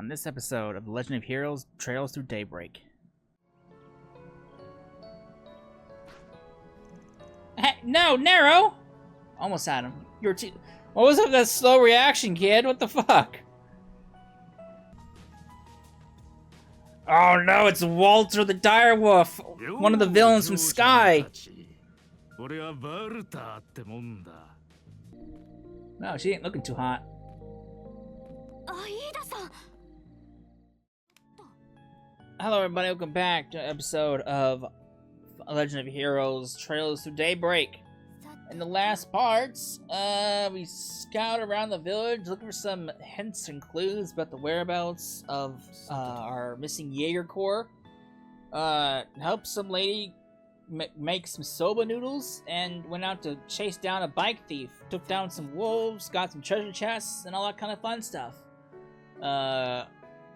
on this episode of The Legend of Heroes Trails Through Daybreak. Hey, no, Nero! Almost had him. You're too... What was up with that slow reaction, kid? What the fuck? Oh no, it's Walter the Direwolf, one of the villains from Sky. No, she ain't looking too hot. Hello everybody, welcome back to an episode of Legend of Heroes Trails Through Daybreak. In the last parts, we scouted around the village looking for some hints and clues about the whereabouts of our missing Jaeger Corps. Helped some lady make some soba noodles, and went out to chase down a bike thief. Took down some wolves, got some treasure chests, and all that kind of fun stuff.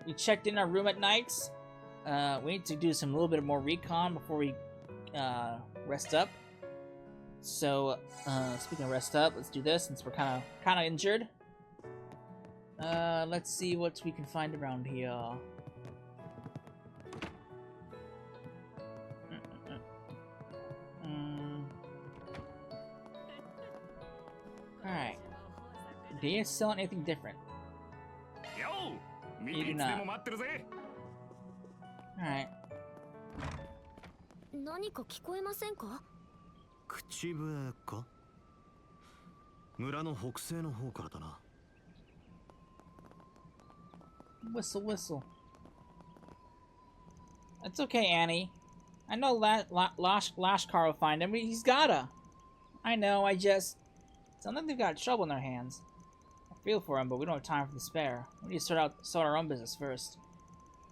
We checked in our room at nights. We need to do a little bit more recon before we rest up. So, speaking of rest up, let's do this since we're kind of injured. Let's see what we can find around here. Alright. Do you sell anything different? You do not. Alright. 何か聞こえませんか? 口笛か? 村の北西の方からだな. Whistle, whistle. It's okay, Annie. I know Lashkar will find him, but he's gotta. I know, I just... Sounds like they've got trouble in their hands. I feel for him, but we don't have time for the spare. We need to sort our own business first.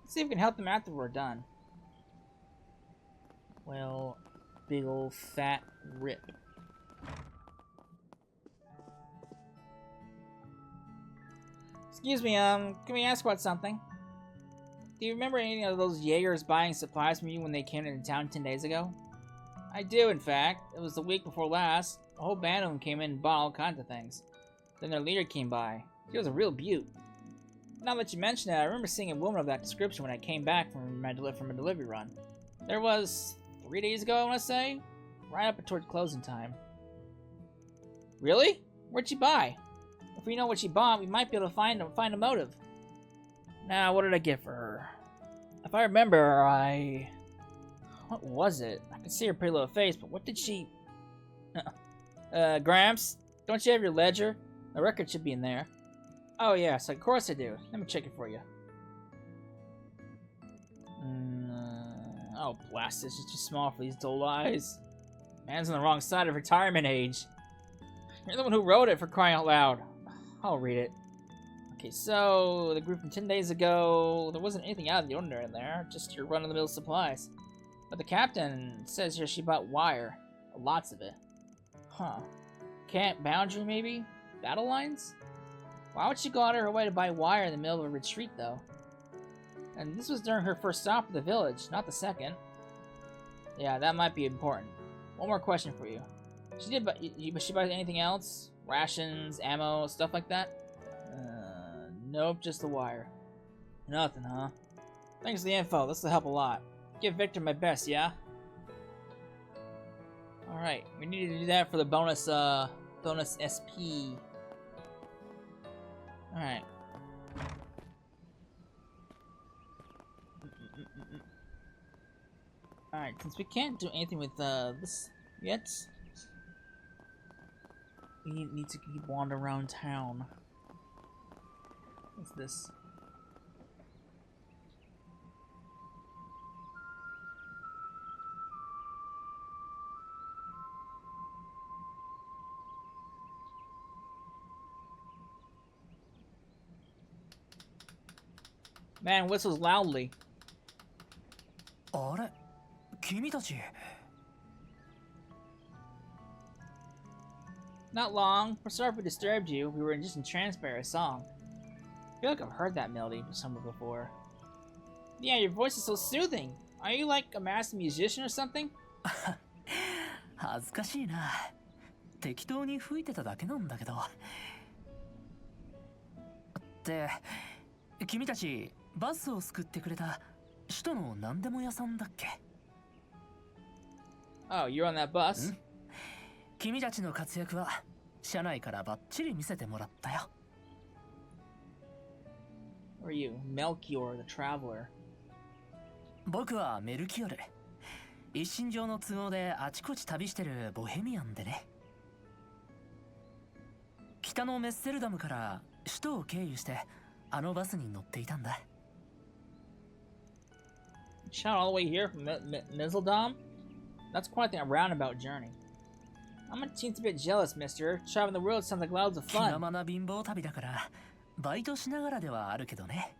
Let's see if we can help them after we're done. Well, big old fat rip. Excuse me, can we ask about something? Do you remember any of those Jaegers buying supplies from you when they came into town 10 days ago? I do, in fact. It was the week before last. A whole band of them came in and bought all kinds of things. Then their leader came by. He was a real beaut. Now that you mention it, I remember seeing a woman of that description when I came back from a delivery run. There was 3 days ago, I want to say? Right up towards closing time. Really? Where'd she buy? If we know what she bought, we might be able to find a motive. Now, what did I get for her? If I remember, what was it? I can see her pretty little face, but what did she... Gramps? Don't you have your ledger? The record should be in there. Oh, yes, of course I do. Let me check it for you. Oh, blast, it's just too small for these dull eyes. Man's on the wrong side of retirement age. You're the one who wrote it, for crying out loud. I'll read it. Okay, so, the group from 10 days ago, there wasn't anything out of the ordinary in there, just your run-of-the-mill supplies. But the captain says here she bought wire. Lots of it. Huh. Camp boundary, maybe? Battle lines? Why would she go out of her way to buy wire in the middle of a retreat, though? And this was during her first stop at the village, not the second. Yeah, that might be important. One more question for you. But she buy anything else? Rations, ammo, stuff like that? Nope, just the wire. Nothing, huh? Thanks for the info, this'll help a lot. Give Victor my best, yeah? Alright, we need to do that for the bonus SP. Alright. Alright, since we can't do anything with this yet, we need to keep wandering around town. What's this? Man whistles loudly. あれ? 君たち. Not long. We're sorry if we disturbed you. We were just entranced by our song. I feel like I've heard that melody somewhere before. Yeah, your voice is so soothing. Are you like a master musician or something? 恥ずかしいな。適当に吹いてただけなんだけど。って君たちバスを救ってくれた首都の何でも屋さんだっけ？ Oh, you're on that bus? 君たちの活躍は車内からバッチリ見せてもらったよ。Who are you? Melchior, the traveler. 僕はメルキオル。一身上の都合であちこち旅してるボヘミアンでね。北のメッセルダムから首都を経由してあのバスに乗っていたんだ。Shout all the way here from Mizzledom? That's quite a roundabout journey. I'm a teensy bit jealous, mister. Traveling the world sounds like loads of 気ま fun. まな貧乏旅だからバイトしながらではあるけどね。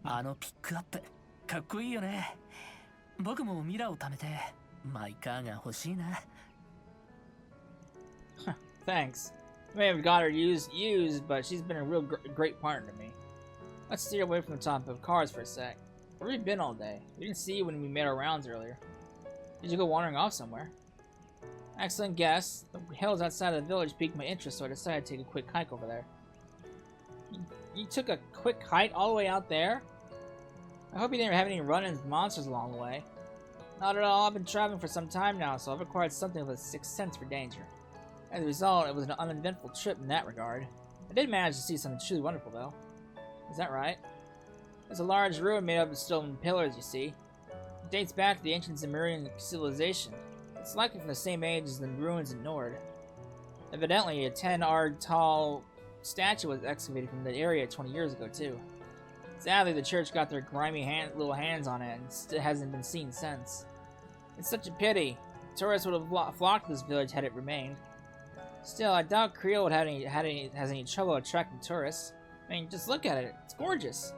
あのピックアップかっこいいよね。僕もミラを貯めてマイカーが欲しいな。Thanks. I may have got her used, but she's been a real great partner to me. Let's steer away from the topic of cars for a sec. Where have you been all day? We didn't see you when we made our rounds earlier. Did you go wandering off somewhere? Excellent guess. The hills outside of the village piqued my interest, so I decided to take a quick hike over there. You took a quick hike all the way out there? I hope you didn't have any run-ins with monsters along the way. Not at all. I've been traveling for some time now, so I've acquired something of a sixth sense for danger. As a result, it was an uneventful trip in that regard. I did manage to see something truly wonderful, though. Is that right? There's a large ruin made up of stone pillars, you see. It dates back to the ancient Zemurian civilization. It's likely from the same age as the ruins in Nord. Evidently, a 10-arg tall statue was excavated from the area 20 years ago, too. Sadly, the church got their grimy little hands on it, and it hasn't been seen since. It's such a pity. Tourists would have flocked to this village had it remained. Still, I doubt Creel would has any trouble attracting tourists. I mean, just look at it. It's gorgeous.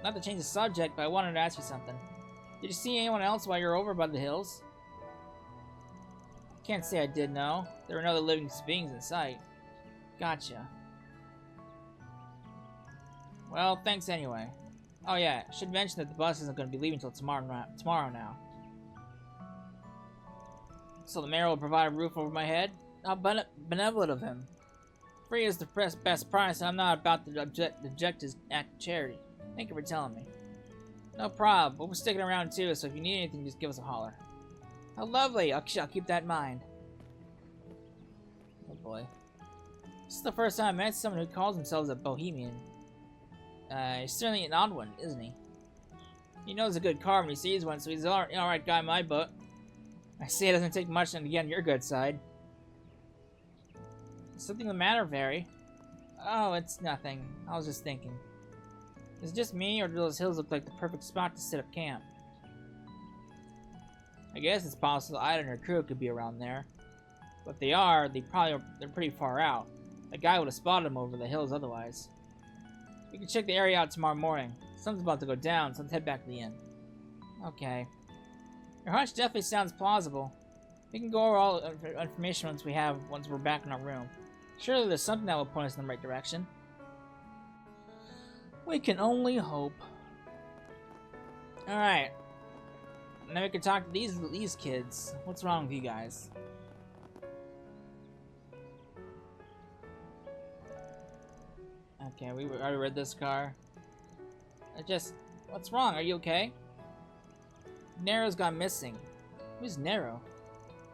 Not to change the subject, but I wanted to ask you something. Did you see anyone else while you were over by the hills? Can't say I did, no. There were no other living beings in sight. Gotcha. Well, thanks anyway. Oh yeah, I should mention that the bus isn't going to be leaving until tomorrow now. So the mayor will provide a roof over my head? How benevolent of him. Free is the best price, and I'm not about to object his act of charity. Thank you for telling me. No prob, but we're sticking around too, so if you need anything, just give us a holler. How lovely! I'll keep that in mind. Oh boy. This is the first time I met someone who calls themselves a bohemian. He's certainly an odd one, isn't he? He knows a good car when he sees one, so he's an alright guy in my book. I see it doesn't take much to get on your good side. Is something the matter, Very? Oh, it's nothing. I was just thinking. Is it just me, or do those hills look like the perfect spot to set up camp? I guess it's possible Ida and her crew could be around there. But if they are, they're pretty far out. A guy would have spotted them over the hills otherwise. We can check the area out tomorrow morning. Something's about to go down, so let's head back to the inn. Okay. Your hunch definitely sounds plausible. We can go over all the information once we're back in our room. Surely there's something that will point us in the right direction. We can only hope. Alright. Now we can talk to these kids. What's wrong with you guys? Okay, we already read this car. What's wrong? Are you okay? Nero's gone missing. Who's Nero?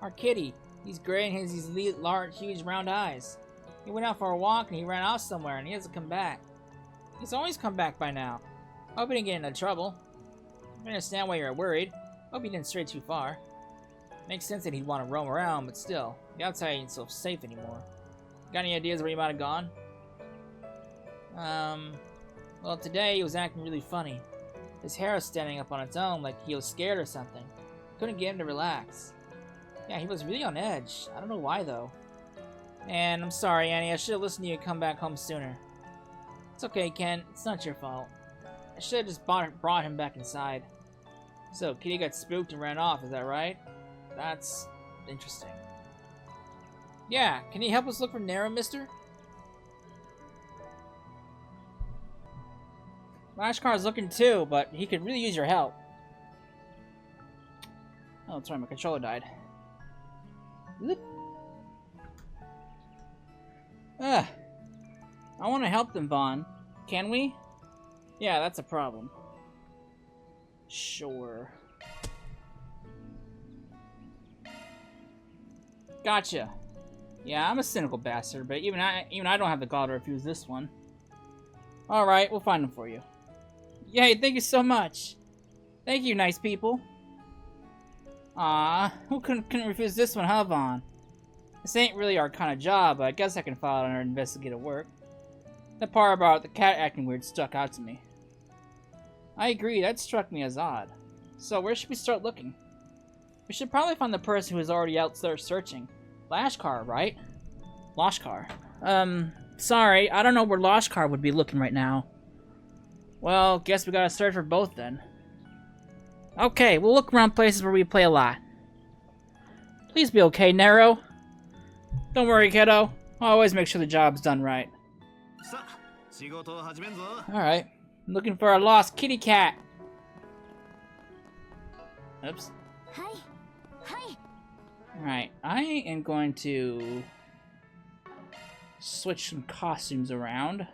Our kitty. He's gray and has these large, huge, round eyes. He went out for a walk and he ran off somewhere and he hasn't come back. He's always come back by now. Hope he didn't get into trouble. I understand why you're worried. Hope he didn't stray too far. Makes sense that he'd want to roam around, but still, the outside ain't so safe anymore. Got any ideas where he might have gone? Well, today he was acting really funny. His hair was standing up on its own like he was scared or something. Couldn't get him to relax. Yeah, he was really on edge. I don't know why, though. And I'm sorry, Annie. I should have listened to you and come back home sooner. It's okay, Ken. It's not your fault. I should have just brought him back inside. So, Kitty got spooked and ran off, is that right? That's interesting. Yeah, can you help us look for Nero, mister? Lashkar's looking too, but he could really use your help. Oh, that's right, my controller died. I want to help them, Vaughn. Can we? Yeah, that's a problem. Sure. Gotcha. Yeah, I'm a cynical bastard, but even I don't have the gall to refuse this one. Alright, we'll find them for you. Yay, thank you so much. Thank you, nice people. Who couldn't refuse this one, huh, Vaughn? This ain't really our kind of job, but I guess I can file it under investigative work. That part about the cat acting weird stuck out to me. I agree, that struck me as odd. So where should we start looking? We should probably find the person who is already out there searching. Lashkar, right? Lashkar. Sorry, I don't know where Lashkar would be looking right now. Well, guess we gotta search for both then. Okay, we'll look around places where we play a lot. Please be okay, Nero. Don't worry, kiddo. I'll always make sure the job's done right. Alright. I'm looking for a lost kitty cat. Oops. Hi. Hi. Alright, I am going to switch some costumes around.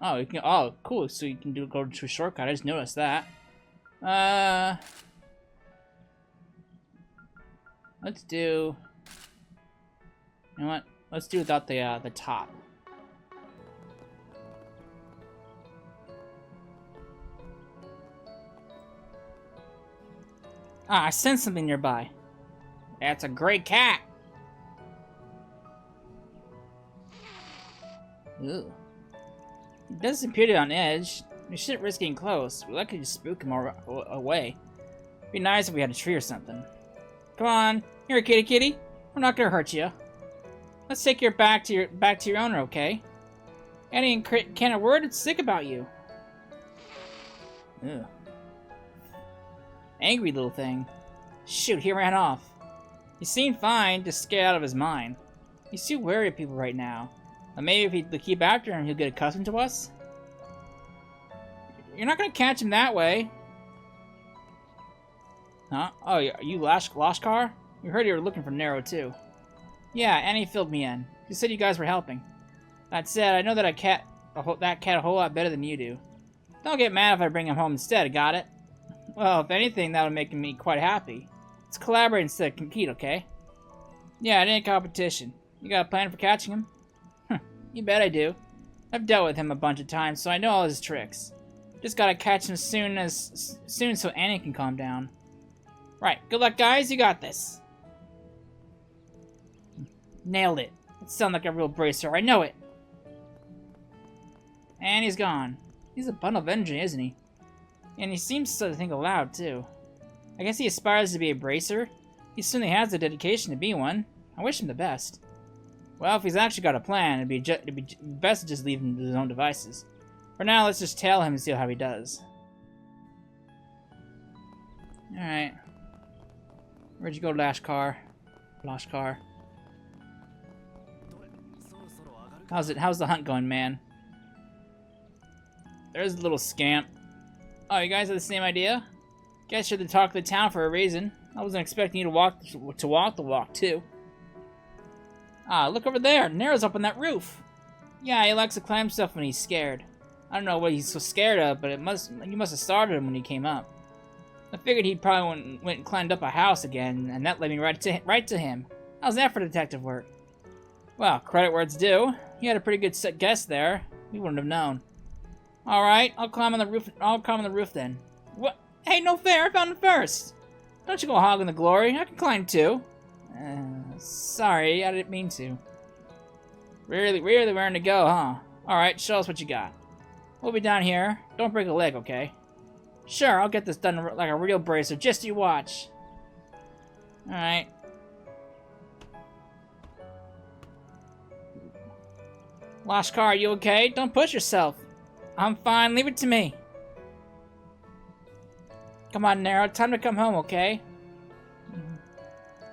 Oh, you can. Oh, cool. So you can go to a shortcut. I just noticed that. Let's do. You know what? Let's do without the top. Ah, I sense something nearby. That's a gray cat. Ooh. He doesn't appear on edge. We shouldn't risk getting close. We're likely to spook him away. It'd be nice if we had a tree or something. Come on, here, kitty kitty. We're not gonna hurt you. Let's take you back to your owner, okay? Eddie can't a word sick about you. Ugh. Angry little thing. Shoot, he ran off. He seemed fine, just scared out of his mind. He's too wary of people right now. But maybe if we keep after him, he'll get accustomed to us? You're not gonna catch him that way. Huh? Oh, are you Lashkar? We heard you were looking for Nero, too. Yeah, Annie filled me in. She said you guys were helping. That said, I know that cat a whole lot better than you do. Don't get mad if I bring him home instead, got it? Well, if anything, that'll make me quite happy. Let's collaborate instead of compete, okay? Yeah, it ain't competition. You got a plan for catching him? You bet I do. I've dealt with him a bunch of times, so I know all his tricks. Just gotta catch him soon so Annie can calm down. Right, good luck, guys. You got this. Nailed it. It sounds like a real bracer. I know it. And he's gone. He's a bundle of energy, isn't he? And he seems to think aloud, too. I guess he aspires to be a bracer. He certainly has the dedication to be one. I wish him the best. Well, if he's actually got a plan, it'd be best to just leave him to his own devices. For now, let's just tail him and see how he does. Alright. Where'd you go, Lashkar? Lashkar. How's the hunt going, man? There's a little scamp. Oh, you guys have the same idea? Guess you're the talk of the town for a reason. I wasn't expecting you to walk the walk, too. Ah, look over there. Nero's up on that roof. Yeah, he likes to climb stuff when he's scared. I don't know what he's so scared of, but you must have started him when he came up. I figured he probably went and climbed up a house again, and that led me right to him. How's that for detective work? Well, credit where it's due. He had a pretty good guess there. We wouldn't have known. All right, I'll climb on the roof. I'll climb on the roof then. What? Hey, no fair! I found him first. Don't you go hogging the glory. I can climb too. Sorry, I didn't mean to. Really raring to go, huh? All right, show us what you got. We'll be down here. Don't break a leg, okay? Sure, I'll get this done like a real bracer. Just you watch. All right. Lashkar, you okay? Don't push yourself. I'm fine. Leave it to me. Come on, Nero. Time to come home, okay?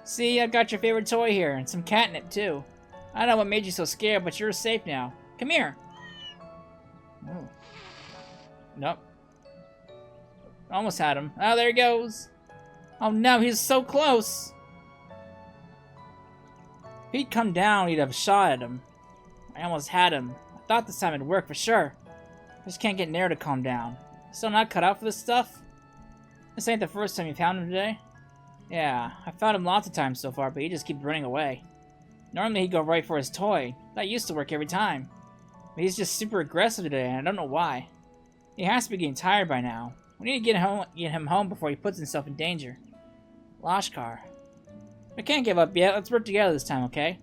See, I got your favorite toy here, and some catnip, too. I don't know what made you so scared, but you're safe now. Come here. Oh. Nope. Almost had him. Oh, there he goes. Oh, no, he's so close. If he'd come down, he'd have shot at him. I almost had him. I thought this time it'd work for sure. I just can't get Nero to calm down. Still not cut out for this stuff? This ain't the first time you found him today. Yeah, I found him lots of times so far, but he just keeps running away. Normally he'd go right for his toy. That used to work every time. But he's just super aggressive today, and I don't know why. He has to be getting tired by now. We need to get him home before he puts himself in danger. Lashkar. We can't give up yet. Let's work together this time, okay?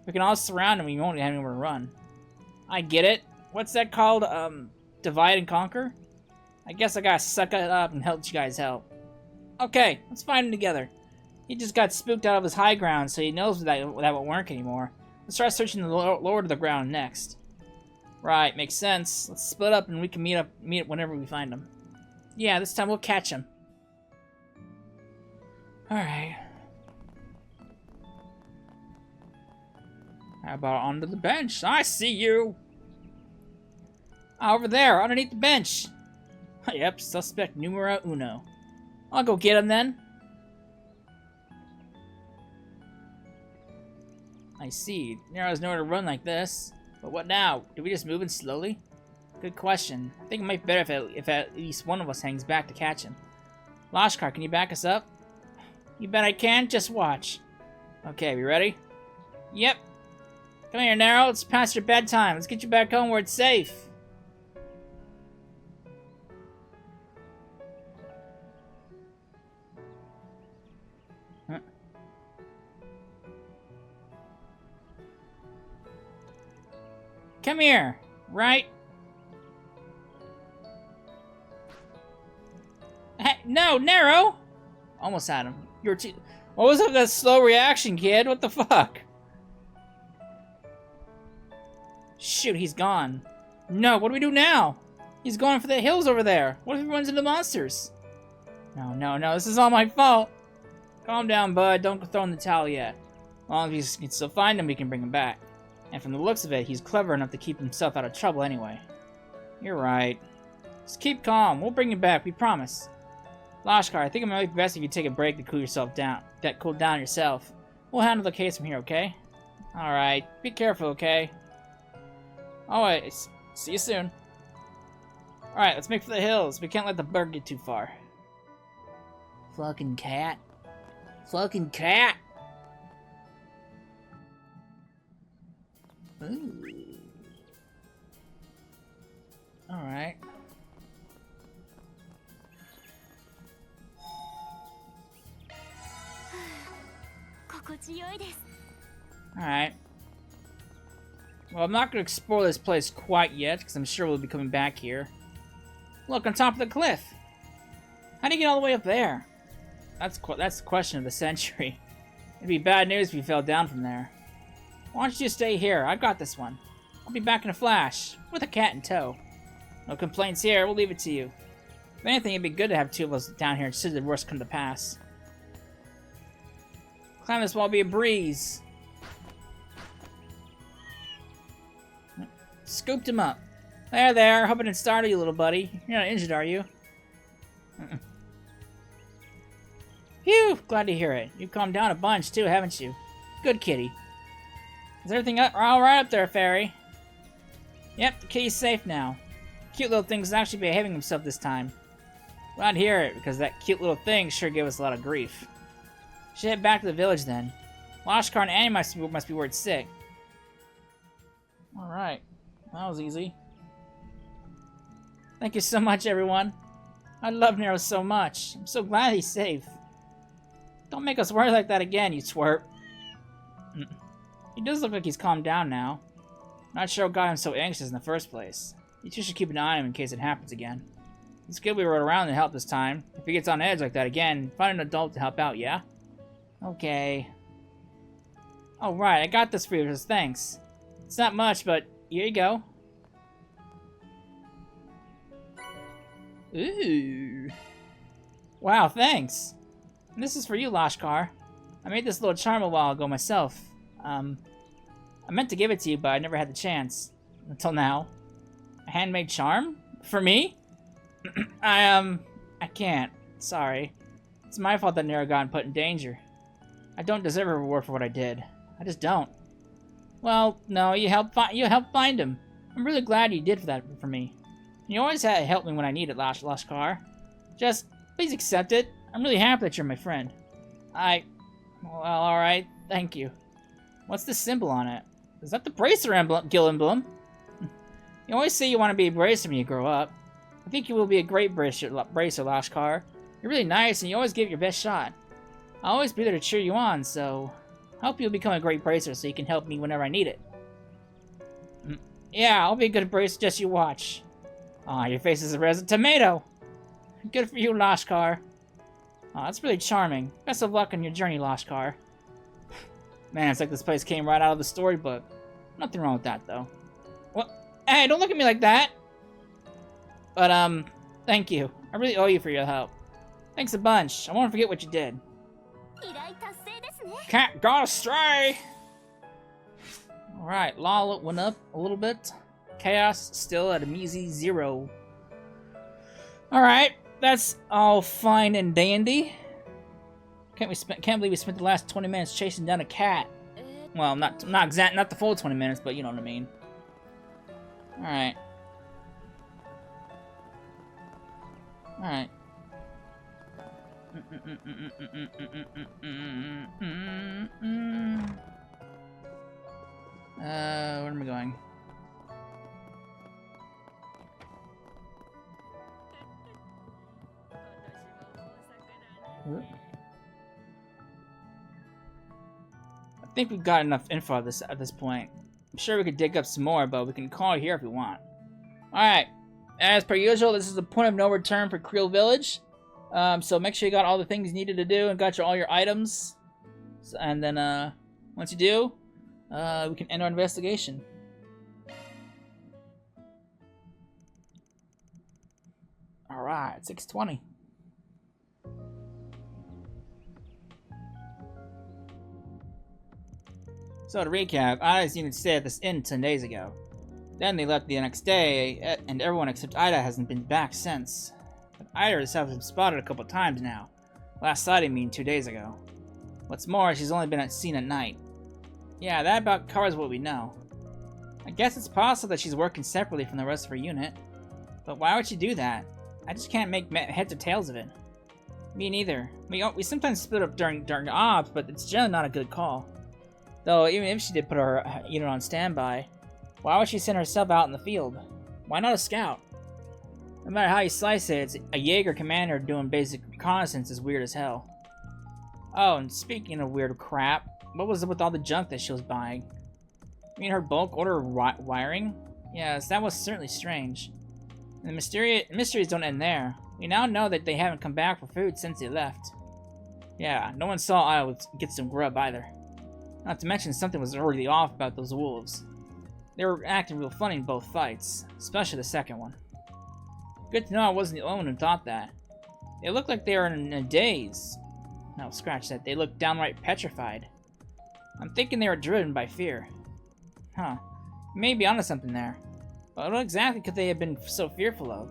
We can all surround him and we won't have anywhere to run. I get it. What's that called? Divide and conquer? I guess I gotta suck it up and help you guys help. Okay, let's find him together. He just got spooked out of his high ground, so he knows that won't work anymore. Let's start searching the lower to the ground next. Right, makes sense. Let's split up and we can meet whenever we find him. Yeah, this time we'll catch him. Alright. How about onto the bench? I see you! Over there, underneath the bench. Yep, suspect numero uno. I'll go get him then. I see. Nero's nowhere to run like this. But what now? Do we just move in slowly? Good question. I think it might be better if at least one of us hangs back to catch him. Lashkar, can you back us up? You bet I can. Just watch. Okay, we ready? Yep. Come here, Nero. It's past your bedtime. Let's get you back home where it's safe. Huh. Come here. Right? Hey, no, Nero! Almost had him. You're too... What was up with that slow reaction, kid? What the fuck? Shoot, he's gone. No, what do we do now? He's going for the hills over there. What if he runs into monsters? No, this is all my fault. Calm down, bud. Don't throw in the towel yet. As long as we can still find him, we can bring him back. And from the looks of it, he's clever enough to keep himself out of trouble anyway. You're right. Just keep calm. We'll bring him back, we promise. Lashkar, I think it might be best if you take a break to cool down yourself. We'll handle the case from here, okay? Alright. Be careful, okay? Always. See you soon. Alright, let's make for the hills. We can't let the bird get too far. Fucking cat. Fucking cat! Ooh. Alright. Alright. Well, I'm not going to explore this place quite yet, because I'm sure we'll be coming back here. Look, on top of the cliff! How do you get all the way up there? That's the question of the century. It'd be bad news if you fell down from there. Why don't you just stay here? I've got this one. I'll be back in a flash, with a cat in tow. No complaints here, we'll leave it to you. If anything, it'd be good to have two of us down here should the worst come to pass. Climb this wall be a breeze. Scooped him up. There. Hope I didn't startle you, little buddy. You're not injured, are you? Phew! Glad to hear it. You've calmed down a bunch, too, haven't you? Good kitty. Is everything all right up there, Fairy? Yep, the kitty's safe now. Cute little thing's actually behaving himself this time. Glad to hear it, because that cute little thing sure gave us a lot of grief. Should head back to the village then. Lashkar and Annie must be worried sick. Alright. That was easy. Thank you so much, everyone. I love Nero so much. I'm so glad he's safe. Don't make us worry like that again, you twerp. He does look like he's calmed down now. Not sure what got him so anxious in the first place. You two should keep an eye on him in case it happens again. It's good we rode around and helped this time. If he gets on edge like that again, find an adult to help out, yeah? Okay. Oh, right, I got this for you, just thanks. It's not much, but here you go. Ooh. Wow, thanks. And this is for you, Lashkar. I made this little charm a while ago myself. I meant to give it to you, but I never had the chance. Until now. A handmade charm? For me? I can't. Sorry. It's my fault that Nero got put in danger. I don't deserve a reward for what I did. I just don't. Well, no, you helped find him. I'm really glad you did that for me. You always help me when I need it, Lashkar. Just, please accept it. I'm really happy that you're my friend. Well, alright. Thank you. What's the symbol on it? Is that the bracer emblem, Guild emblem? You always say you want to be a bracer when you grow up. I think you will be a great bracer, Lashkar. You're really nice, and you always give it your best shot. I'll always be there to cheer you on, so... I hope you'll become a great bracer so you can help me whenever I need it. Yeah, I'll be a good bracer, just you watch. Aw, your face is a red tomato! Good for you, Lashkar. Aw, that's really charming. Best of luck on your journey, Lashkar. Man, it's like this place came right out of the storybook. Nothing wrong with that, though. What? Hey, don't look at me like that! But, thank you. I really owe you for your help. Thanks a bunch. I won't forget what you did. Cat got astray! Alright, Law went up a little bit. Chaos still at a measly 0. Alright, that's all fine and dandy. Can't believe we spent the last 20 minutes chasing down a cat. Well, not the full 20 minutes, but you know what I mean. Alright. Alright. Where am I going? I think we've got enough info at this point. I'm sure we could dig up some more, but we can call it here if we want. Alright. As per usual, this is the point of no return for Creel Village. So make sure you got all the things you needed to do and got all your items. And then, once you do, we can end our investigation. Alright, 6:20. So to recap, Ida's unit stayed at this inn 10 days ago. Then they left the next day, and everyone except Ida hasn't been back since. But Ida herself has been spotted a couple times now. Last sighting being 2 days ago. What's more, she's only been seen at night. Yeah, that about covers what we know. I guess it's possible that she's working separately from the rest of her unit. But why would she do that? I just can't make heads or tails of it. Me neither. We sometimes split up during ops, but it's generally not a good call. Though, even if she did put her unit on standby, why would she send herself out in the field? Why not a scout? No matter how you slice it, a Jaeger commander doing basic reconnaissance is weird as hell. Oh, and speaking of weird crap, what was it with all the junk that she was buying? You mean her bulk order wiring? Yes, that was certainly strange. And the mysteries don't end there. We now know that they haven't come back for food since they left. Yeah, no one saw Ida get some grub either. Not to mention something was already off about those wolves. They were acting real funny in both fights, especially the second one. Good to know I wasn't the only one who thought that. They looked like they were in a daze. No, scratch that. They looked downright petrified. I'm thinking they were driven by fear. Huh. You may be onto something there. But what exactly could they have been so fearful of?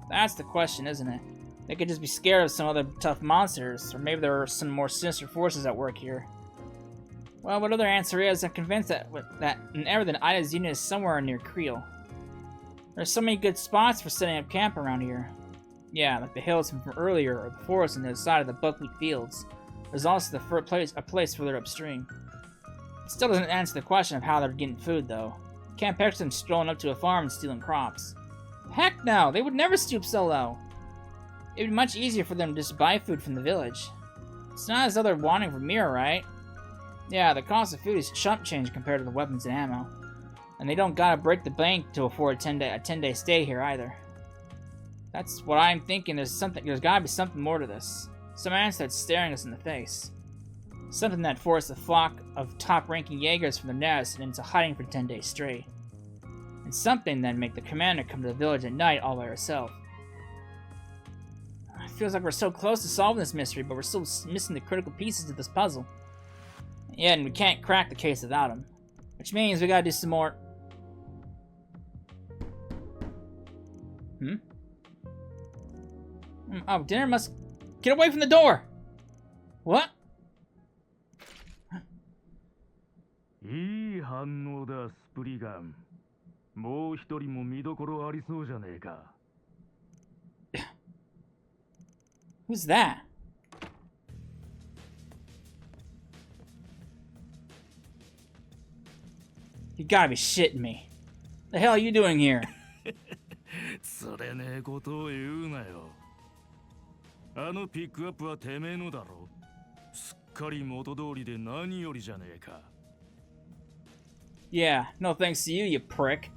That's the question, isn't it? They could just be scared of some other tough monsters, or maybe there are some more sinister forces at work here. Well, what other answer is, I'm convinced that Ida's unit is somewhere near Creel. There's so many good spots for setting up camp around here. Yeah, like the hills from earlier, or the forest on the other side of the buckwheat fields. There's also a place further upstream. It still doesn't answer the question of how they're getting food, though. Can't picture them strolling up to a farm and stealing crops. Heck no! They would never stoop so low! It'd be much easier for them to just buy food from the village. It's not as though they're wanting for Mira, right? Yeah, the cost of food is chump change compared to the weapons and ammo. And they don't gotta break the bank to afford a 10-day stay here either. That's what I'm thinking. There's gotta be something more to this. Some answer that's staring us in the face. Something that forced a flock of top-ranking Jaegers from their nest and into hiding for 10 days straight. And something that make the commander come to the village at night all by herself. It feels like we're so close to solving this mystery, but we're still missing the critical pieces of this puzzle. Yeah, and we can't crack the case without him. Which means we gotta do some more... Oh, dinner must... Get away from the door! What? いい反応だ、スプリガン。もう一人も見どころありそうじゃねえか。Who's that? You gotta be shitting me. The hell are you doing here? それねえことを言うなよ。あのピックアップはてめえのだろ。すっかり元通りで何よりじゃねえか。Yeah, no thanks to you, you prick.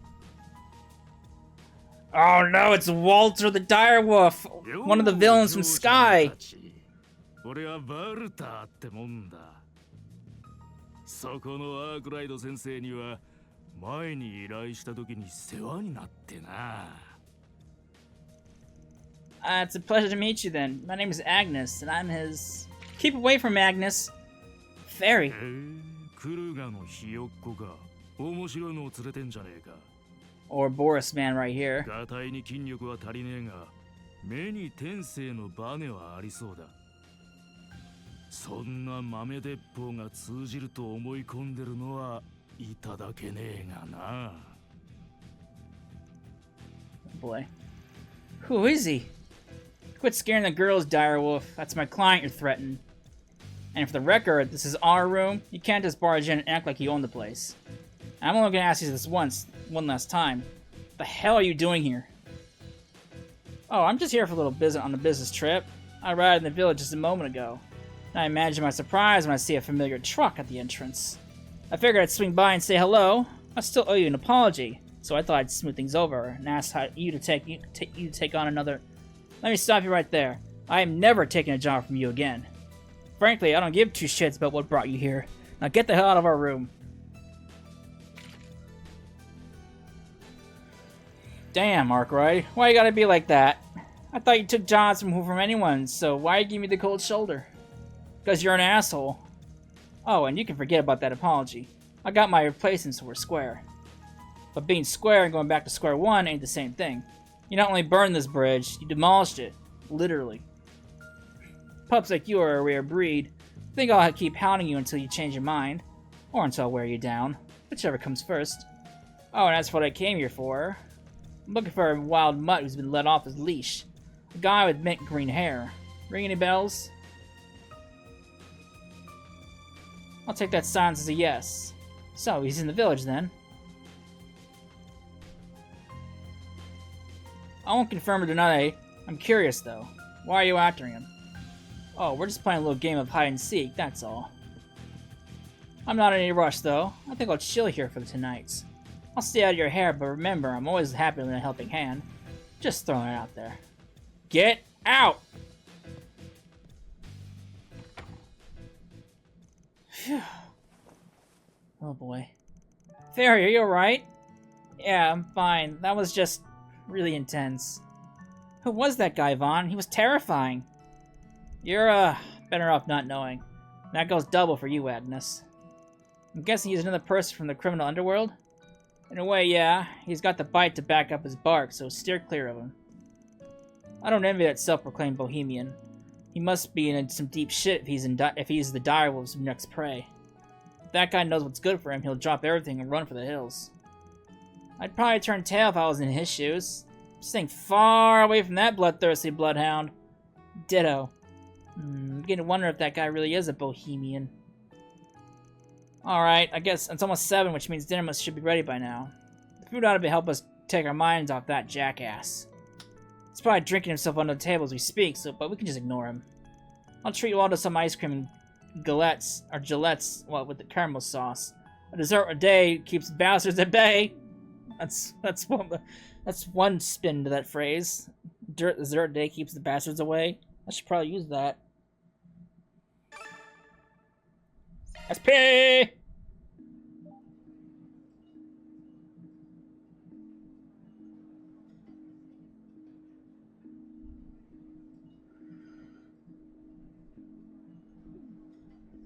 Oh no, it's Walter the Direwolf, one of the villains from Sky. 俺はバルターってもんだ。そこのアークライド先生には前に依頼した時に世話になってな。It's a pleasure to meet you then. My name is Agnes, and I'm his... Keep away from Agnes. Fairy. クルガのひよっこか。面白いのを連れてんじゃねえか。Or Boris man right here. ガタイに筋力は足りねえが、目に天性のバネはありそうだ。そんな豆鉄砲が通じると思い込んでるのはいただけねえがな。Boy. Who is he? Quit scaring the girls, Direwolf. That's my client you're threatening. And for the record, this is our room. You can't just barge in and act like you own the place. I'm only gonna ask you this one last time. What the hell are you doing here? Oh, I'm just here for a little business on a business trip. I arrived in the village just a moment ago. And I imagine my surprise when I see a familiar truck at the entrance. I figured I'd swing by and say hello. I still owe you an apology, so I thought I'd smooth things over and ask you to take on another. Let me stop you right there. I am never taking a job from you again. Frankly, I don't give two shits about what brought you here. Now get the hell out of our room. Damn, Arkwright. Why you gotta be like that? I thought you took jobs from anyone, so why you give me the cold shoulder? Because you're an asshole. Oh, and you can forget about that apology. I got my replacement, so we're square. But being square and going back to square one ain't the same thing. You not only burned this bridge, you demolished it. Literally. Pups like you are a rare breed. I think I'll keep hounding you until you change your mind. Or until I wear you down. Whichever comes first. Oh, and that's what I came here for. I'm looking for a wild mutt who's been let off his leash. A guy with mint green hair. Ring any bells? I'll take that silence as a yes. So, he's in the village then. I won't confirm or deny. I'm curious though. Why are you after him? Oh, we're just playing a little game of hide and seek, that's all. I'm not in any rush though. I think I'll chill here for the tonight. I'll stay out of your hair, but remember, I'm always happy to lend a helping hand. Just throwing it out there. Get out! Phew. Oh boy. Fairy, are you alright? Yeah, I'm fine. That was just really intense. Who was that guy, Vaughn? He was terrifying. You're, better off not knowing. That goes double for you, Agnes. I'm guessing he's another person from the criminal underworld? In a way, yeah. He's got the bite to back up his bark, so steer clear of him. I don't envy that self-proclaimed bohemian. He must be in some deep shit if he's the direwolf's next prey. If that guy knows what's good for him, he'll drop everything and run for the hills. I'd probably turn tail if I was in his shoes. Staying far away from that bloodthirsty bloodhound. Ditto. I'm beginning to wonder if that guy really is a bohemian. Alright, I guess it's almost 7, which means dinner should be ready by now. The food ought to help us take our minds off that jackass. He's probably drinking himself under the table as we speak, but we can just ignore him. I'll treat you all to some ice cream and galettes, with the caramel sauce. A dessert a day keeps bastards at bay. That's one spin to that phrase. Dessert a day keeps the bastards away. I should probably use that. SP!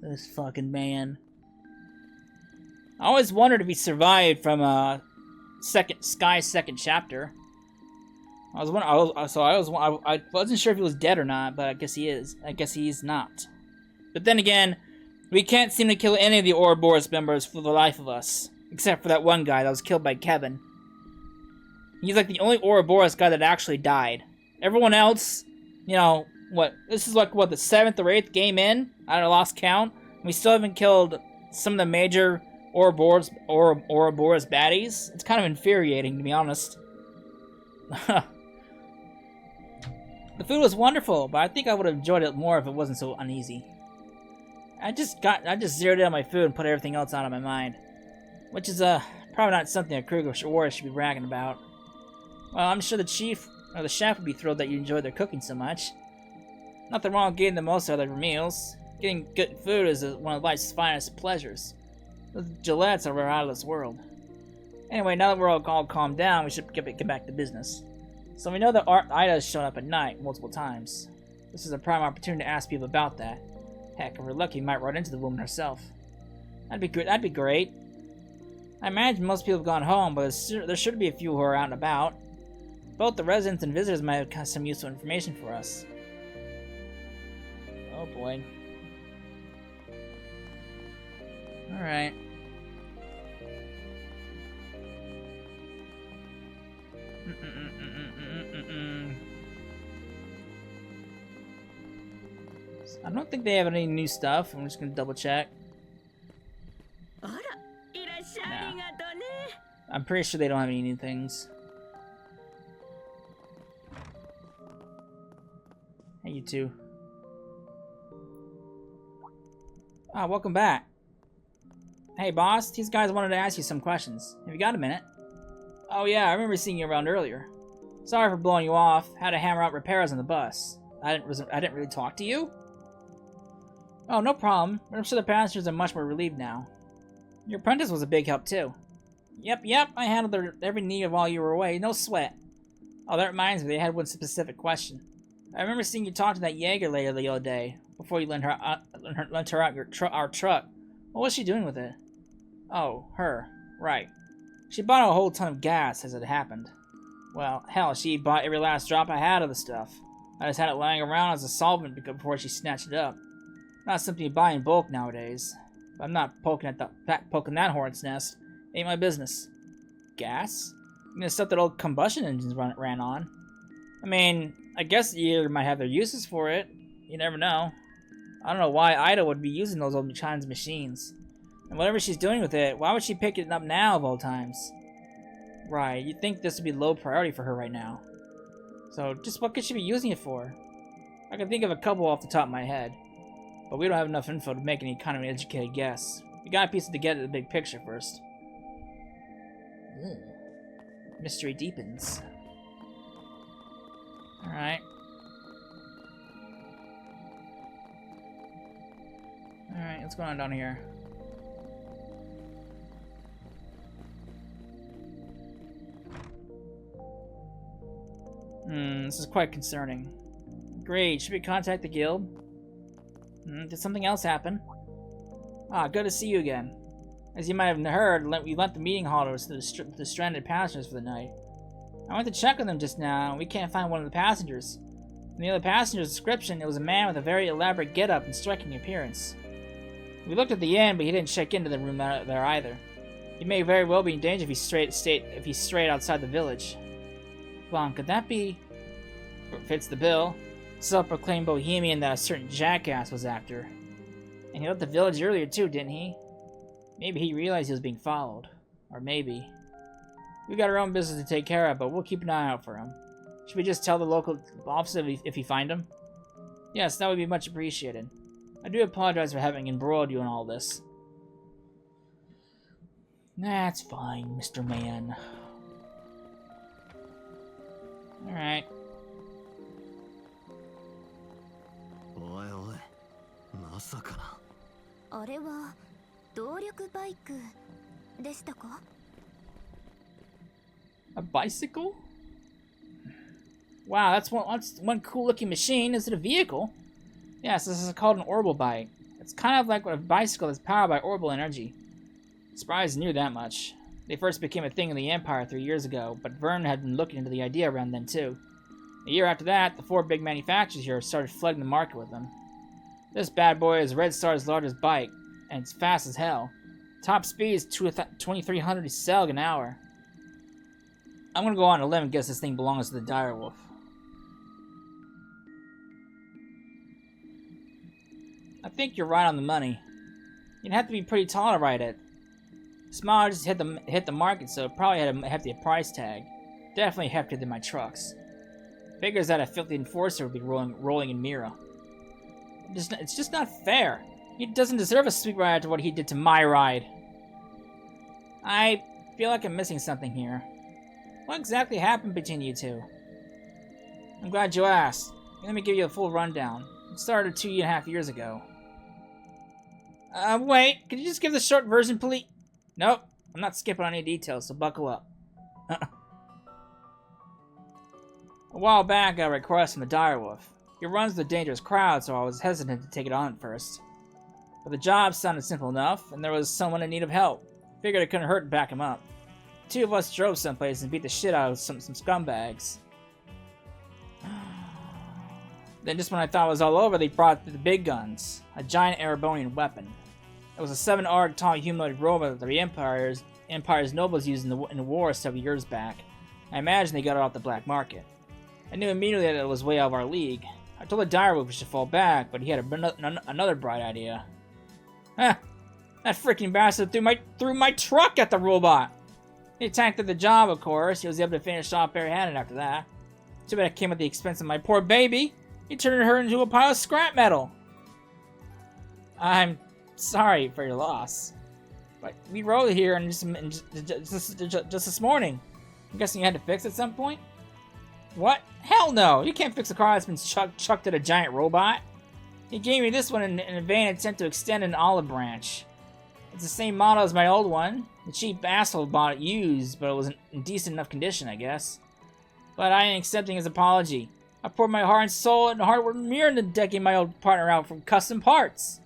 This fucking man. I always wondered if he survived from Sky's second chapter. I wasn't sure if he was dead or not, but I guess he is. I guess he's not. But then again, we can't seem to kill any of the Ouroboros members for the life of us. Except for that one guy that was killed by Kevin. He's like the only Ouroboros guy that actually died. Everyone else, you know, this is like, the 7th or 8th game in? I don't know, lost count. We still haven't killed some of the major Ouroboros baddies. It's kind of infuriating, to be honest. The food was wonderful, but I think I would have enjoyed it more if it wasn't so uneasy. I just zeroed in on my food and put everything else out of my mind. Which is, probably not something a Kruger Warrior should be bragging about. Well, I'm sure the chief, or the chef, would be thrilled that you enjoyed their cooking so much. Nothing wrong with getting the most out of their meals. Getting good food is one of life's finest pleasures. Those Gillettes are out of this world. Anyway, now that we're all calmed down, we should get back to business. So we know that Ida has shown up at night multiple times. This is a prime opportunity to ask people about that. Heck, if we're lucky, we might run into the woman herself. That'd be good. That'd be great. I imagine most people have gone home, but there should be a few who are out and about. Both the residents and visitors might have some useful information for us. Oh boy. Alright. I don't think they have any new stuff. I'm just gonna double check. No. I'm pretty sure they don't have any new things. Hey, you two. Ah, welcome back. Hey, boss. These guys wanted to ask you some questions. Have you got a minute? Oh yeah, I remember seeing you around earlier. Sorry for blowing you off. Had to hammer out repairs on the bus. I didn't really talk to you? Oh, no problem. I'm sure the passengers are much more relieved now. Your apprentice was a big help, too. Yep, I handled every need while you were away. No sweat. Oh, that reminds me, I had one specific question. I remember seeing you talk to that Jaeger lady the other day, before you lent her out our truck. What was she doing with it? Oh, her. Right. She bought a whole ton of gas as it happened. Well, hell, she bought every last drop I had of the stuff. I just had it lying around as a solvent before she snatched it up. Not something you buy in bulk nowadays. But I'm not poking that hornet's nest. Ain't my business. Gas? I mean, the stuff that old combustion engines ran on. I mean, I guess you might have their uses for it. You never know. I don't know why Ida would be using those old kinds of machines. And whatever she's doing with it, why would she pick it up now of all times? Right, you'd think this would be low priority for her right now. So, just what could she be using it for? I can think of a couple off the top of my head. But we don't have enough info to make any kind of an educated guess. We gotta piece it together the big picture first. Mystery deepens. Alright. Alright, what's going on down here? This is quite concerning. Great, should we contact the guild? Did something else happen? Ah, good to see you again. As you might have heard, we lent the meeting hall to the stranded passengers for the night. I went to check on them just now, and we can't find one of the passengers. From the other passenger's description, it was a man with a very elaborate get-up and striking appearance. We looked at the inn, but he didn't check into the room there either. He may very well be in danger if he's strayed outside the village. Well, could that be... Fits the bill. Self-proclaimed bohemian that a certain jackass was after. And he left the village earlier too, didn't he? Maybe he realized he was being followed. Or maybe. We got our own business to take care of, but we'll keep an eye out for him. Should we just tell the local officer if we find him? Yes, that would be much appreciated. I do apologize for having embroiled you in all this. That's fine, Mr. Man. Alright. おいおい、まさかな。あれは動力バイクでしたか? A bicycle? Wow, that's one cool looking machine. Is it a vehicle? Yes, this is called an orbital bike. It's kind of like a bicycle that's powered by orbital energy. Surprised you knew that much. They first became a thing in the Empire 3 years ago, but Vern had been looking into the idea around then too. A year after that, the 4 big manufacturers here started flooding the market with them. This bad boy is Red Star's largest bike, and it's fast as hell. Top speed is 2,300 cell an hour. I'm gonna go on a limb and guess this thing belongs to the direwolf. I think you're right on the money. You'd have to be pretty tall to ride it. Smile just hit the market, so it probably had a hefty price tag. Definitely heftier than my trucks. Figures that a filthy enforcer would be rolling in Mira. It's just not fair. He doesn't deserve a sweet ride after what he did to my ride. I feel like I'm missing something here. What exactly happened between you two? I'm glad you asked. Let me give you a full rundown. It started 2.5 years ago. Wait. Could you just give the short version, please? Nope. I'm not skipping on any details, so buckle up. A while back, I got a request from the direwolf. He runs the dangerous crowd, so I was hesitant to take it on at first. But the job sounded simple enough, and there was someone in need of help. Figured it couldn't hurt to back him up. The two of us drove someplace and beat the shit out of some scumbags. Then just when I thought it was all over, they brought the big guns. A giant Erebonian weapon. It was a 7-arc tall humanoid robot that the Empire's nobles used in the war several years back. I imagine they got it off the black market. I knew immediately that it was way out of our league. I told the direwolf we should fall back, but he had another bright idea. Huh! That freaking bastard threw my truck at the robot! He attacked at the job, of course. He was able to finish off barehanded after that. Too bad it came at the expense of my poor baby. He turned her into a pile of scrap metal. I'm sorry for your loss. But we rode here and just this morning. I'm guessing you had to fix it at some point? What? Hell no! You can't fix a car that's been chucked at a giant robot. He gave me this one in a vain attempt to extend an olive branch. It's the same model as my old one. The cheap asshole bought it used, but it was in decent enough condition, I guess. But I ain't accepting his apology. I poured my heart and soul and hardware mirror into decking my old partner out from custom parts.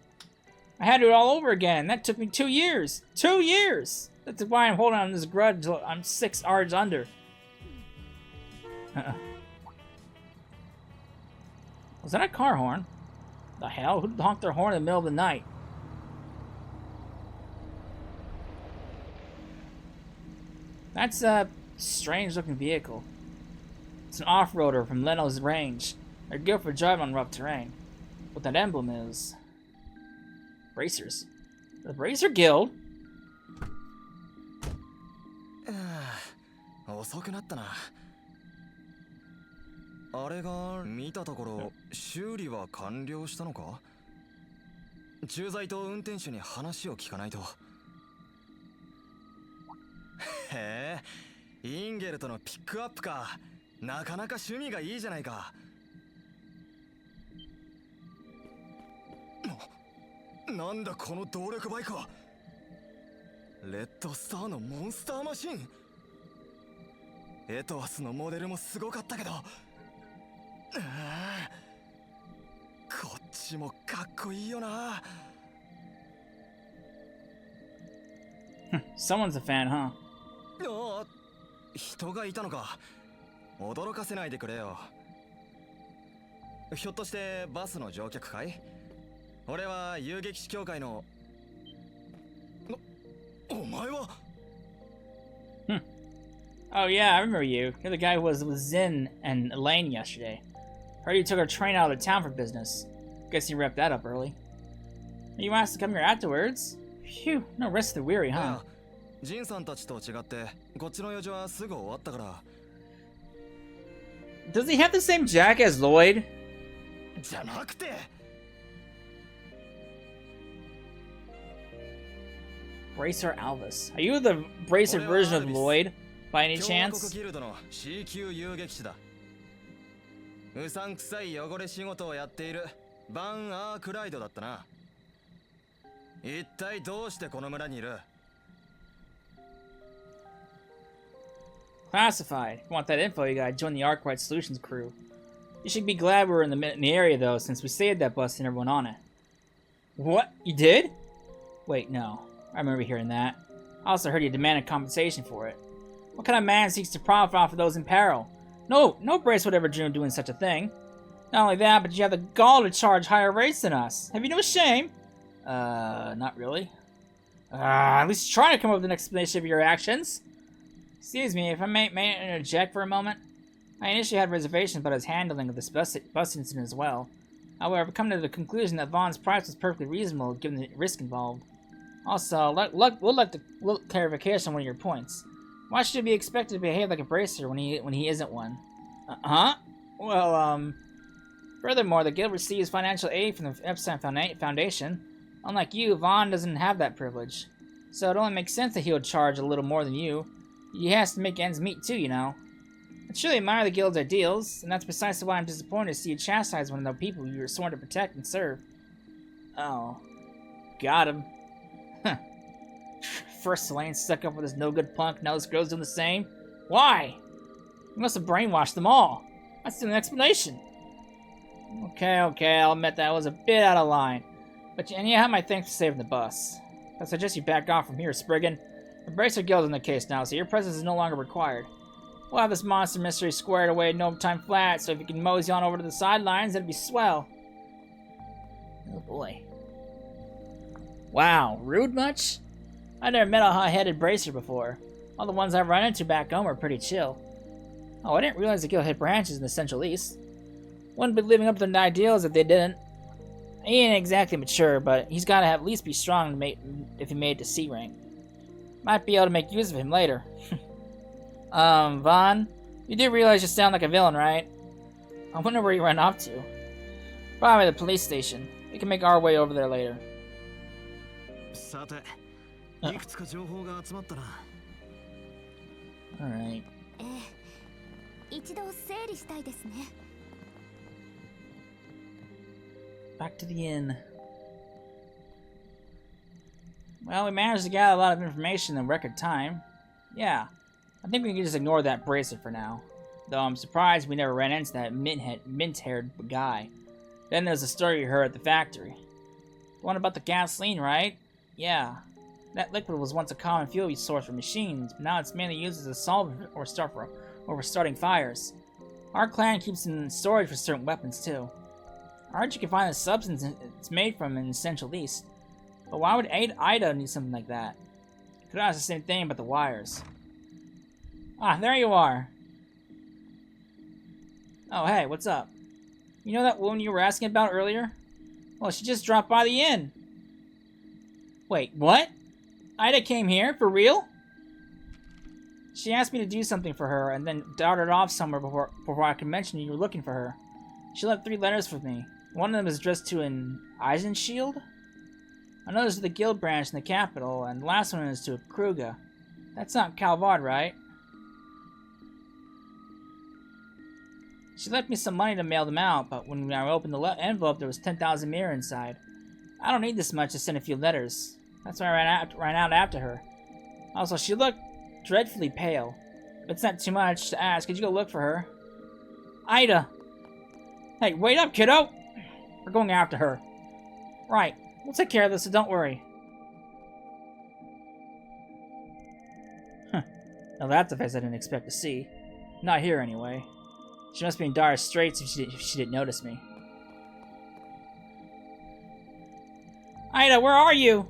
I had to do it all over again. That took me 2 years. 2 years! That's why I'm holding on to this grudge until I'm 6 ards under. Was that a car horn? The hell? Who honked their horn in the middle of the night? That's a strange looking vehicle. It's an off-roader from Leno's range. They're good for driving on rough terrain. What that emblem is... Racers. The Racer Guild? 遅くなったな。あれが見たところ修理は完了したのか？駐在と運転手に話を聞かないと。へえ、インゲルとのピックアップか。なかなか趣味がいいじゃないか。なんだこの動力バイクは。レッドスターのモンスターマシン。エトワスのモデルもすごかったけど、こっちもかっこいいよな。Someone's a fan, huh? ああ、人がいたのか。驚かせないでくれよ。ひょっとしてバスの乗客かい？俺は遊撃士協会の。お前はOh yeah, I remember you. You're the guy who was with Zin and Elaine yesterday. Heard you took a train out of town for business. Guess you wrapped that up early. You asked to come here afterwards? Phew, no rest of the weary, huh? ジンさんたちと違ってこっちの用事はすぐ終わったから。Does he have the same jacket as Lloyd? じゃなくて。Bracer Alvis. Are you the Bracer version of Lloyd, by any 共和 chance? 国ギルドの C 級遊撃士だ。うさんくさい汚れ仕事をやっているバン・アークライドだったな。一体どうしてこの村にいる？ Classified. If you want that info, you gotta join the Arkwright Solutions crew. You should be glad we're in the area, though, since we saved that bus and everyone on it. What? You did? Wait, no. I remember hearing that. I also heard you demanded compensation for it. What kind of man seeks to profit off of those in peril? No Brace would ever dream of doing such a thing. Not only that, but you have the gall to charge higher rates than us. Have you no shame? Not really. At least try to come up with an explanation of your actions. Excuse me, if I may interject for a moment. I initially had reservations about his handling of this bus incident as well. However, I've come to the conclusion that Vaughn's price was perfectly reasonable given the risk involved. Also, we'll like clarification on one of your points. Why should he be expected to behave like a bracer when he isn't one? Huh? Well, furthermore, the guild receives financial aid from the Epstein Foundation. Unlike you, Vaughn doesn't have that privilege. So it only makes sense that he would charge a little more than you. He has to make ends meet too, you know. I truly admire the guild's ideals, and that's precisely why I'm disappointed to see you chastise one of the people you were sworn to protect and serve. Oh. Got him. Huh. First Elaine stuck up with this no-good punk, now this girl's doing the same? Why? You must have brainwashed them all. That's an explanation. Okay, I'll admit that was a bit out of line. But you have my thanks for saving the bus. I suggest you back off from here, Spriggan. The Bracer Guild's in the case now, so your presence is no longer required. We'll have this monster mystery squared away in no time flat, so if you can mosey on over to the sidelines, that'd be swell. Oh boy. Wow, rude much? I never met a hot-headed bracer before. All the ones I've run into back home are pretty chill. Oh, I didn't realize the guild had branches in the Central East. Wouldn't be living up to their ideals if they didn't. He ain't exactly mature, but he's gotta at least be strong if he made it to C rank. Might be able to make use of him later. Vaughn, you do realize you sound like a villain, right? I wonder where you ran off to. Probably the police station. We can make our way over there later. Alright. 一度整理したいですね。 Back to the inn. Well, we managed to gather a lot of information in record time. Yeah, I think we can just ignore that bracer for now. Though I'm surprised we never ran into that mint-haired guy. Then there's the story you heard at the factory. The one about the gasoline, right? Yeah. That liquid was once a common fuel source for machines, but now it's mainly used as a solvent or for starting fires. Our clan keeps it in storage for certain weapons, too. I heard you can find the substance it's made from in the Central East. But why would Ida need something like that? Could ask the same thing about the wires. Ah, there you are. Oh, hey, what's up? You know that woman you were asking about earlier? Well, she just dropped by the inn. Wait, what? Ida came here? For real? She asked me to do something for her and then darted off somewhere before I could mention you were looking for her. She left 3 letters for me. One of them is addressed to an Eisenshield. Another is to the guild branch in the capital, and the last one is to a Kruga. That's not Calvard, right? She left me some money to mail them out, but when I opened the envelope, there was 10,000 mirror inside. I don't need this much to send a few letters. That's why I ran out after her. Also, she looked dreadfully pale. If it's not too much to ask, could you go look for her? Ida! Hey, wait up, kiddo! We're going after her. Right. We'll take care of this, so don't worry. Huh. Now that's a face I didn't expect to see. Not here, anyway. She must be in dire straits if she didn't notice me. Ida, where are you?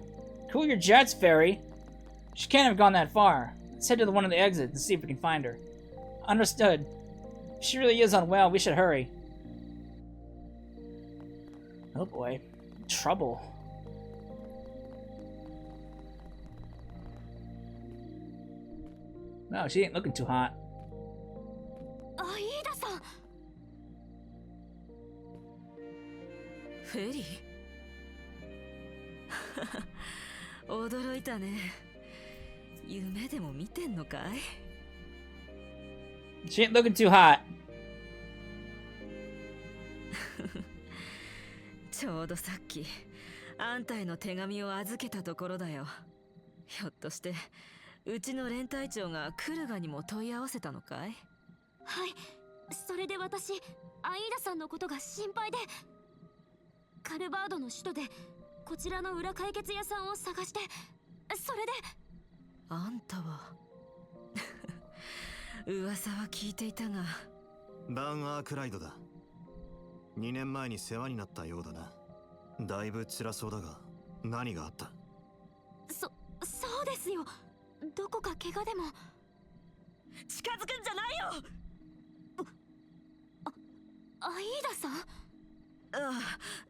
Cool your jets, Fairy. She can't have gone that far. Let's head to one of the exits and see if we can find her. Understood. If she really is unwell, we should hurry. Oh boy. Trouble. No, she ain't looking too hot. Aida-san! フェリー驚いたね。夢でも見てんのかい？ She ain't looking too hot. ちょうどさっきあんたへの手紙を預けたところだよ。ひょっとしてうちの連隊長がクルガにも問い合わせたのかい？はい、それで私、アイーダさんのことが心配で。カルバードの首都でこちらの裏解決屋さんを探して、それで。あんたは噂は聞いていたが。バン・アークライドだ。2年前に世話になったようだな。だいぶ辛そうだが、何があった？そうですよ。どこか怪我でも。近づくんじゃないよ。アイーダさん。ああ、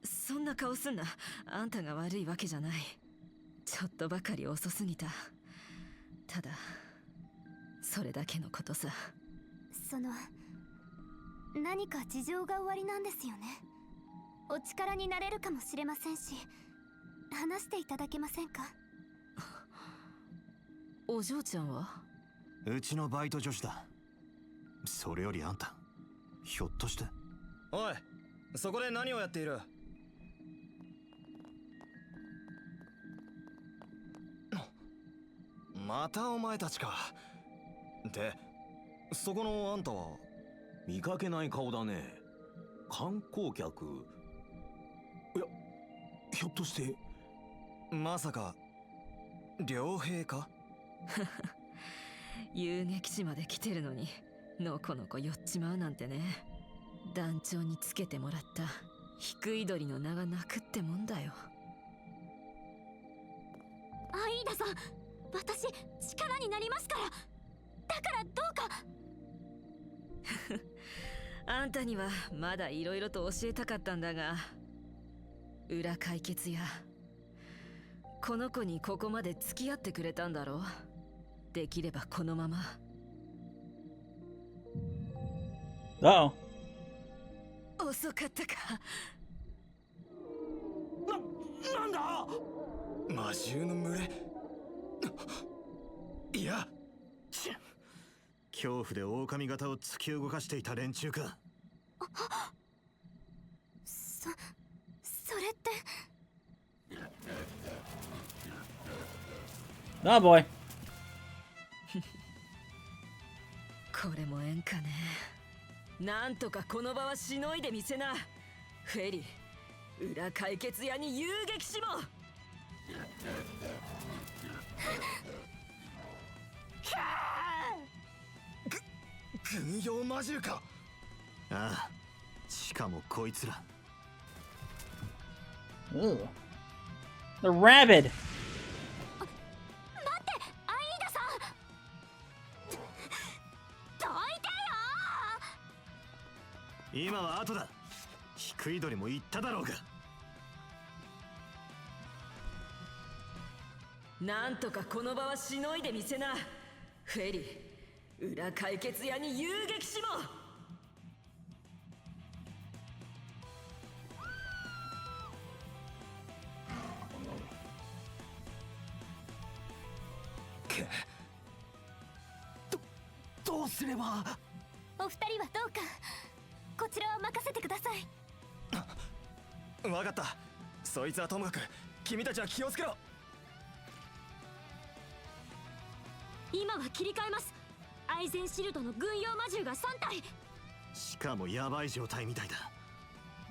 そんな顔すんな。あんたが悪いわけじゃない。ちょっとばかり遅すぎた。ただそれだけのことさ。何か事情がおありなんですよね。お力になれるかもしれませんし、話していただけませんか？お嬢ちゃんは？うちのバイト女子だ。それよりあんた、ひょっとして。おい、そこで何をやっている？またお前たちか。で、そこのあんたは？見かけない顔だね。観光客。いや、ひょっとして。まさか良平か？遊撃士まで来てるのにのこのこ寄っちまうなんてね。団長につけてもらった低い鳥の名が泣くってもんだよ。アイーダさん、私力になりますから。だからどうか。あんたにはまだ色々と教えたかったんだが、裏解決やこの子にここまで付き合ってくれたんだろう。できればこのまま。Uh-oh. 遅かったか。なんだ？魔獣の群れ？いや、恐怖で狼型を突き動かしていた連中か。それって。Oh boy. これも縁かね。なんとかこの場はしのいでみせな。フェリー、裏解決屋に遊撃しも。軍用魔獣か。ああ、しかもこいつら。Ooh. The rabid. 今は後だ。低い鳥も言っただろうが。なんとかこの場はしのいでみせな。フェリー、裏解決屋に遊撃しも。どうすれば。お二人はどうかこちらを任せてください。わかった。そいつはともかく君たちは気をつけろ。今は切り替えます。アイゼンシルドの軍用魔獣が3体。しかもヤバい状態みたいだ。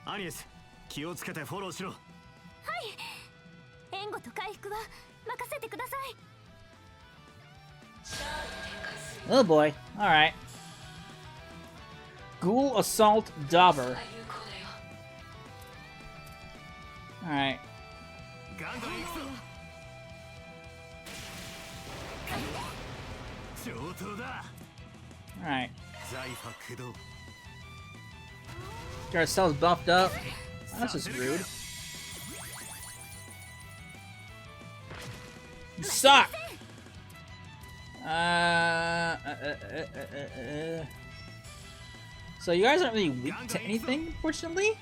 アニエス、気をつけてフォローしろ。はい。援護と回復は任せてください。Oh boy. Alright. Ghoul Assault Dauber. Alright. Alright. Get ourselves buffed up. That's just rude. You suck! So you guys aren't really weak to anything, fortunately?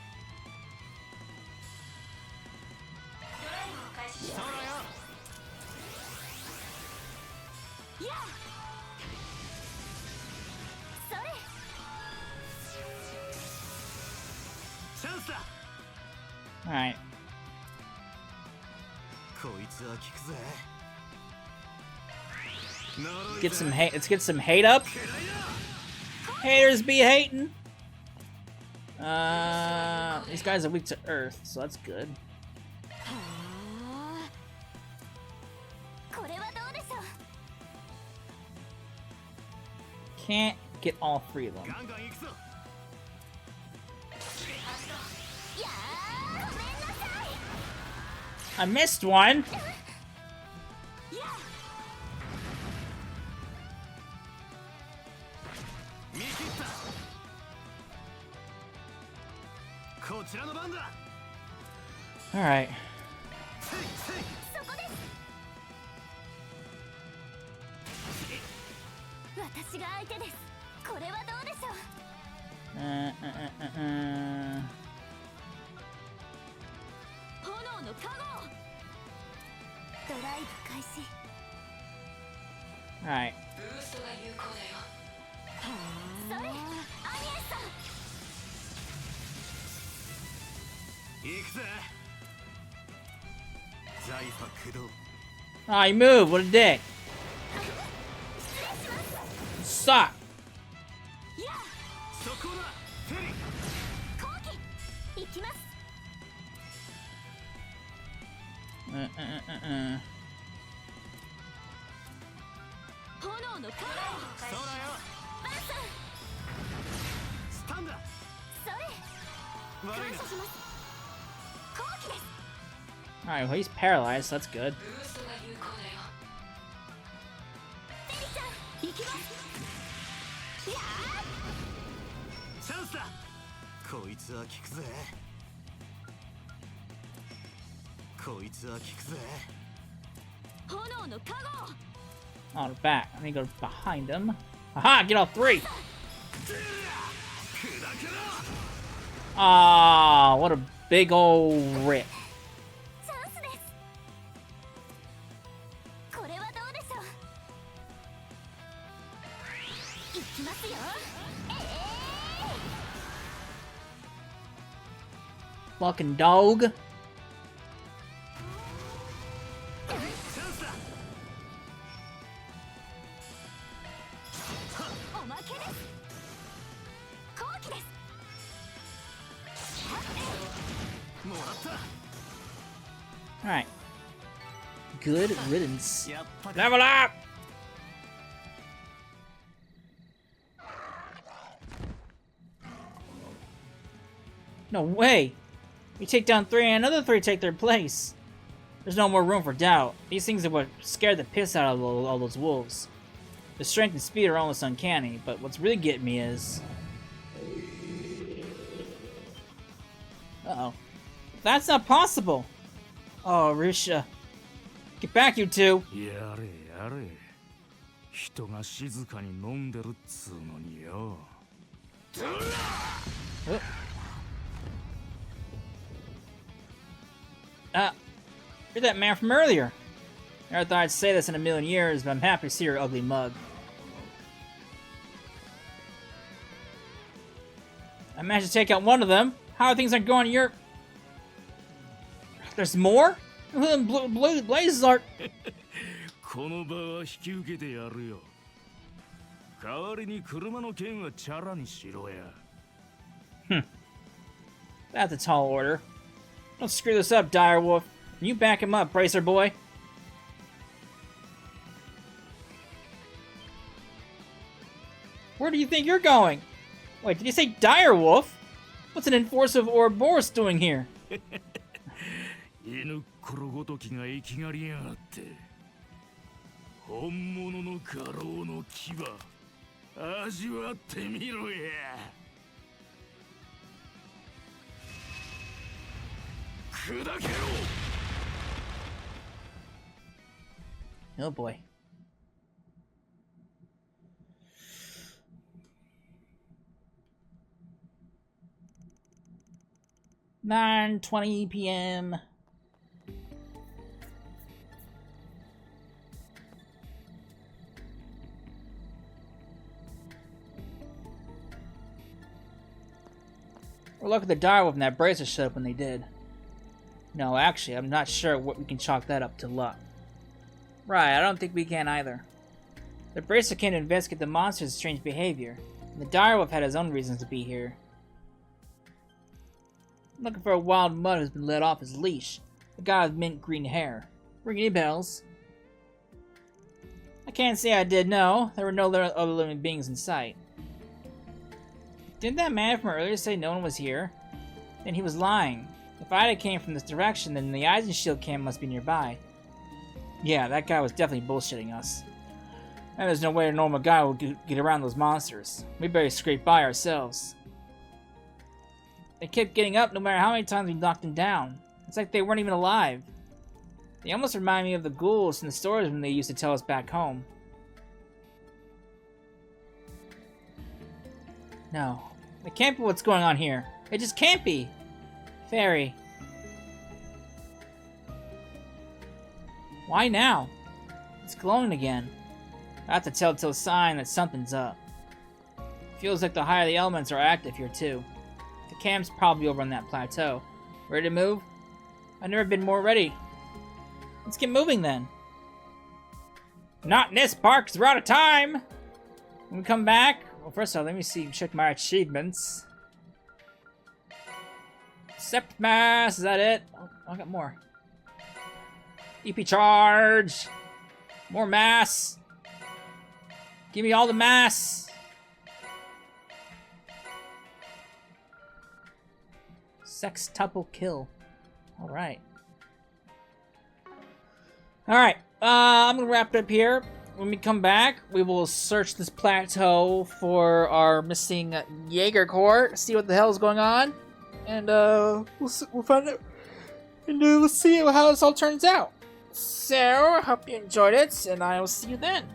Alright. Get some hate. Let's get some hate up. Haters be hating. These guys are weak to earth, so that's good. Can't get all three of them. I missed one. こちらの番だ。 Alright. そこです。私が相手です。これはどうでしょう。炎の加護。ドライブ開始。 Alright. ブーストが有効だよ。それ、アニエスさん。行くぜ。財波駆動。 Ah, he moved. What a dick. Suck. いや、そこだ。フェリー。後期。行きます。炎の加護。そうだよ。バンさん。スタンだ。それ。悪いな。感謝します。後期です。 Alright, well, he's paralyzed, so that's good. ブーストが有効だよ。ベリちゃん、行きます。いやチャンスだ。こいつは効くぜ。こいつは効くぜ。ー、炎の加護。 On the back. Let me go behind him. Aha! Get all three! 砕けろ。 Ah, what a big old rip. チャンスです。これはどうでしょう。行きますよ。Fucking dog. チャンスだ。おまけです。後期です。 もらった。 Alright. Good riddance. やっぱり。 Level up! No way! We take down 3 and another 3 take their place. There's no more room for doubt. These things are what scared the piss out of all those wolves. The strength and speed are almost uncanny, but what's really getting me is... Uh-oh. That's not possible! Oh, Risha. Get back, you two! やれやれ。人が静かに飲んでるっつうのによ。 You're that man from earlier. Never thought I'd say this in a million years, but I'm happy to see your ugly mug. I managed to take out one of them. How are things going in your... There's more? Who the blue blazes are... この場は引き受けてやるよ。代わりに車の件はチャラにしろや。 That's a tall order. Don't screw this up, Direwolf. Can you back him up, Bracer Boy? Where do you think you're going? Wait, did you say Direwolf? What's an enforcer of Ouroboros doing here? 犬っころごときが生きがりやがって。本物の家老の牙、味わってみろや。砕けろ。 Oh boy. (9:20 p.m.) We're lucky the direwolf and that bracer showed up when they did. No, actually, I'm not sure what we can chalk that up to luck. Right, I don't think we can either. The bracer came to investigate the monster's strange behavior, and the direwolf had his own reasons to be here. I'm looking for a wild mutt who's been let off his leash. A guy with mint green hair. Ring any bells? I can't say I did, no. There were no other living beings in sight. Didn't that man from earlier say no one was here? Then he was lying. If Ida came from this direction, then the Eisenshield camp must be nearby. Yeah, that guy was definitely bullshitting us. And there's no way a normal guy would get around those monsters. We better scrape by ourselves. They kept getting up no matter how many times we knocked them down. It's like they weren't even alive. They almost remind me of the ghouls in the stories when they used to tell us back home. No. It can't be what's going on here. It just can't be. Fairy. Why now? It's glowing again. That's a telltale sign that something's up. Feels like the higher the elements are active here too. The camp's probably over on that plateau. Ready to move? I've never been more ready. Let's get moving then. Not in this park, 'cause we're out of time! When we come back... Well, first of all, let me see, check my achievements. Sept mass, is that it? Oh, I got more. EP charge! More mass! Give me all the mass! Sextuple kill. Alright. Alright, I'm gonna wrap it up here. When we come back, we will search this plateau for our missing Jaeger Corps, see what the hell is going on, and we'll find out, and we'll see how this all turns out. So, I hope you enjoyed it, and I will see you then.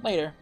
Later.